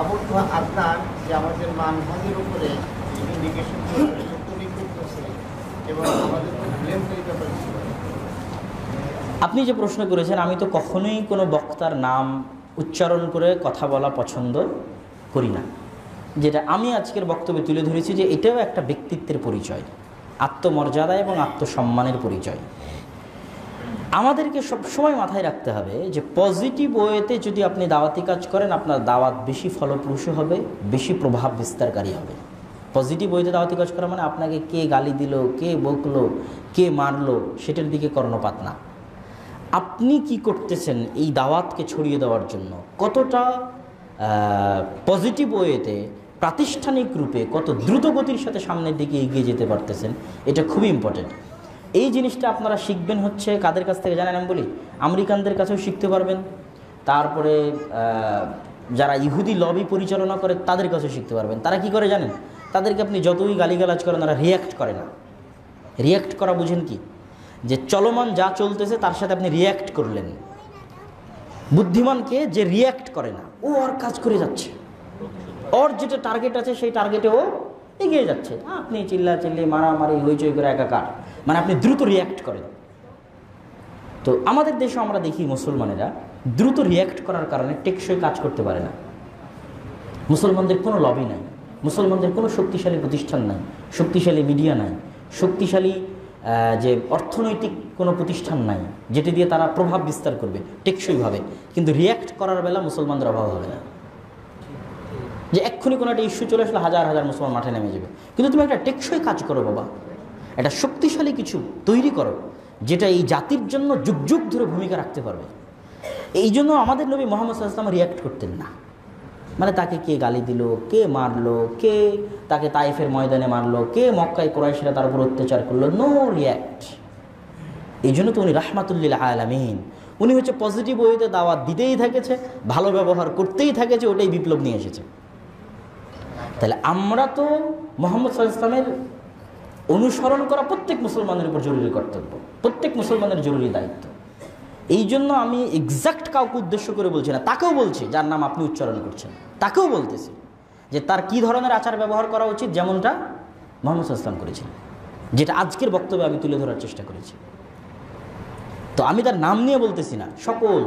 আবদ্ধ আপনার যে আমাদের মানহানির উপরে ইন্ডিকেশন করতেছে এবং আমাদের ব্লেম তৈরি করে। আপনি যে প্রশ্ন করেছেন, আমি তো কখনোই কোনো বক্তার নাম উচ্চারণ করে কথা বলা পছন্দ করি না। যেটা আমি আজকের বক্তব্যে তুলে ধরেছি যে এটাও একটা ব্যক্তিত্বের পরিচয়, আত্মমর্যাদা এবং আত্মসম্মানের পরিচয়। আমাদেরকে সবসময় মাথায় রাখতে হবে যে পজিটিভ ওয়েতে যদি আপনি দাওয়াতি কাজ করেন, আপনার দাওয়াত বেশি ফলপ্রসূ হবে, বেশি প্রভাব বিস্তারকারী হবে। পজিটিভ ওয়েতে দাওয়াতি কাজ করা মানে আপনাকে কে গালি দিল, কে বকলো, কে মারলো, সেটার দিকে কর্ণপাত না। আপনি কি করতেছেন এই দাওয়াতকে ছড়িয়ে দেওয়ার জন্য, কতটা পজিটিভ ওয়েতে প্রাতিষ্ঠানিক রূপে কত দ্রুত গতির সাথে সামনের দিকে এগিয়ে যেতে পারতেছেন, এটা খুবই ইম্পর্টেন্ট। এই জিনিসটা আপনারা শিখবেন হচ্ছে কাদের কাছ থেকে জানেন? আমি বলি আমেরিকানদের কাছেও শিখতে পারবেন, তারপরে যারা ইহুদি লবি পরিচালনা করে তাদের কাছেও শিখতে পারবেন। তারা কি করে জানেন? তাদেরকে আপনি যতই গালিগালাজ করেন তারা রিয়্যাক্ট করে না। রিয়্যাক্ট করা বুঝেন কি? যে চলমান যা চলতেছে তার সাথে আপনি রিয়্যাক্ট করলেন। বুদ্ধিমানকে যে রিয়্যাক্ট করে না, ও আর কাজ করে যাচ্ছে, ওর যেটা টার্গেট আছে সেই টার্গেটে ও এগিয়ে যাচ্ছে। আপনি চিল্লি মারামারি হইচই করে একাকার, মানে আপনি দ্রুত রিয়্যাক্ট করেন। তো আমাদের দেশে আমরা দেখি মুসলমানেরা দ্রুত রিয়্যাক্ট করার কারণে টেকসই কাজ করতে পারে না। মুসলমানদের কোনো লবি নাই, মুসলমানদের কোনো শক্তিশালী প্রতিষ্ঠান নাই, শক্তিশালী মিডিয়া নাই, শক্তিশালী যে অর্থনৈতিক কোনো প্রতিষ্ঠান নাই যেটি দিয়ে তারা প্রভাব বিস্তার করবে টেকসইভাবে। কিন্তু রিয়্যাক্ট করার বেলা মুসলমানদের অভাব হবে না। যে এক্ষুনি কোনো একটা ইস্যু চলে আসলে হাজার হাজার মুসলমান মাঠে নেমে যাবে। কিন্তু তুমি একটা টেকসই কাজ করো বাবা, একটা শক্তিশালী কিছু তৈরি করো যেটা এই জাতির জন্য যুগ যুগ ধরে ভূমিকা রাখতে পারবে। এই জন্য আমাদের নবী মুহাম্মদ সাল্লাল্লাহু আলাইহি ওয়াসাল্লাম রিয়্যাক্ট করতেন না। মানে তাকে কে গালি দিল, কে মারলো, কে তাকে তাইফের ময়দানে মারলো, কে মক্কায় কুরাইশরা তার উপর অত্যাচার করলো, নো রিয়্যাক্ট। এই জন্য তো উনি রাহমাতুল আলামিন, উনি হচ্ছে পজিটিভ ওয়েতে দাওয়াত দিতেই থাকেছে, ভালো ব্যবহার করতেই থাকেছে, ওটাই বিপ্লব নিয়ে এসেছে। তাহলে আমরা তো মুহাম্মদ সাল্লাল্লাহু আলাইহি ওয়াসাল্লামের অনুসরণ করা প্রত্যেক মুসলমানের উপর জরুরি কর্তব্য, প্রত্যেক মুসলমানের জরুরি দায়িত্ব। এই জন্য আমি এক্সাক্ট কাউকে উদ্দেশ্য করে বলছি না, তাকেও বলছি যার নাম আপনি উচ্চারণ করছেন, তাকেও বলতেছি যে তার কি ধরনের আচার ব্যবহার করা উচিত, যেমনটা মুহাম্মদ সাল্লাল্লাহু আলাইহি ওয়াসাল্লাম করেছেন, যেটা আজকের বক্তব্যে আমি তুলে ধরার চেষ্টা করেছি। তো আমি তার নাম নিয়ে বলতেছি না, সকল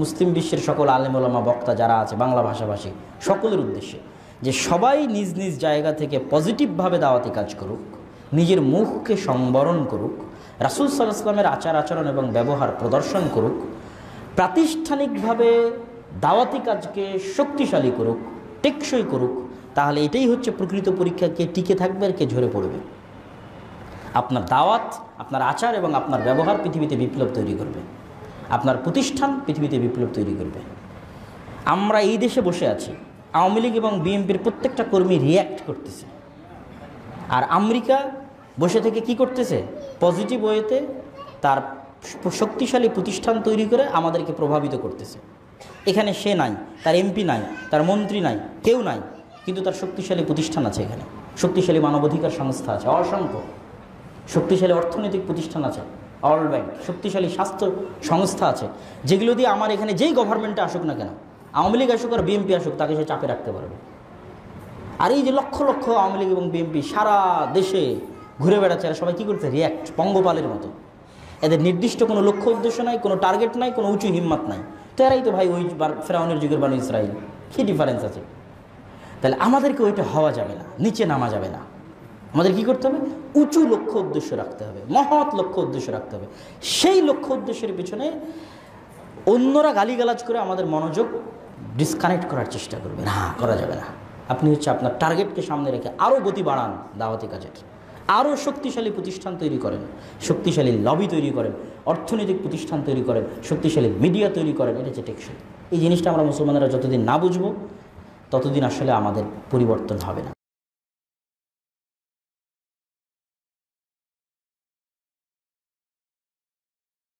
মুসলিম বিশ্বের সকল আলেম ওলামা বক্তা যারা আছে বাংলা ভাষাভাষী সকলের উদ্দেশ্যে, যে সবাই নিজ নিজ জায়গা থেকে পজিটিভভাবে দাওয়াতি কাজ করুক, নিজের মুখকে সংবরণ করুক, রাসূল সাল্লাল্লাহু আলাইহি ওয়াসাল্লামের আচার আচরণ এবং ব্যবহার প্রদর্শন করুক, প্রাতিষ্ঠানিকভাবে দাওয়াতি কাজকে শক্তিশালী করুক, টেকসই করুক। তাহলে এটাই হচ্ছে প্রকৃত পরীক্ষা, কে টিকে থাকবে আর কে ঝরে পড়বে। আপনার দাওয়াত, আপনার আচার এবং আপনার ব্যবহার পৃথিবীতে বিপ্লব তৈরি করবে, আপনার প্রতিষ্ঠান পৃথিবীতে বিপ্লব তৈরি করবে। আমরা এই দেশে বসে আছি, আওয়ামী লীগ এবং বিএনপির প্রত্যেকটা কর্মী রিয়্যাক্ট করতেছে, আর আমেরিকা বসে থেকে কি করতেছে? পজিটিভ ওয়েতে তার শক্তিশালী প্রতিষ্ঠান তৈরি করে আমাদেরকে প্রভাবিত করতেছে। এখানে সে নাই, তার এমপি নাই, তার মন্ত্রী নাই, কেউ নাই, কিন্তু তার শক্তিশালী প্রতিষ্ঠান আছে, এখানে শক্তিশালী মানবাধিকার সংস্থা আছে অসংখ্য, শক্তিশালী অর্থনৈতিক প্রতিষ্ঠান আছে, ওয়ার্ল্ড ব্যাংক, শক্তিশালী স্বাস্থ্য সংস্থা আছে, যেগুলো দিয়ে আমার এখানে যেই গভর্নমেন্টে আসুক না কেন, আওয়ামী লীগ আসুক আর বিএনপি আসুক, তাকে সে চাপে রাখতে পারবে। আর এই যে লক্ষ লক্ষ আওয়ামী লীগ এবং বিএনপি সারা দেশে ঘুরে বেড়াচ্ছে, এরা সবাই কী করছে? রিয়্যাক্ট, পঙ্গপালের মতো। এদের নির্দিষ্ট কোনো লক্ষ্য উদ্দেশ্য নাই, কোনো টার্গেট নাই, কোনো উঁচু হিম্মত নাই। তো এরাই তো ভাই ওই ফেরাউনের যুগের বানু ইসরাইল, কী ডিফারেন্স আছে? তাহলে আমাদেরকে ওইটা হওয়া যাবে না, নিচে নামা যাবে না। আমাদের কি করতে হবে? উঁচু লক্ষ্য উদ্দেশ্য রাখতে হবে, মহৎ লক্ষ্য উদ্দেশ্য রাখতে হবে। সেই লক্ষ্য উদ্দেশ্যের পিছনে অন্যরা গালিগালাজ করে আমাদের মনোযোগ ডিসকানেক্ট করার চেষ্টা করবে না, করা যাবে না। আপনি হচ্ছে আপনার টার্গেটকে সামনে রেখে আরও গতি বাড়ান দাওয়াতি কাজের, আরও শক্তিশালী প্রতিষ্ঠান তৈরি করেন, শক্তিশালী লবি তৈরি করেন, অর্থনৈতিক প্রতিষ্ঠান তৈরি করেন, শক্তিশালী মিডিয়া তৈরি করেন। এটা হচ্ছে টেকসই। এই জিনিসটা আমরা মুসলমানেরা যতদিন না বুঝবো ততদিন আসলে আমাদের পরিবর্তন হবে না।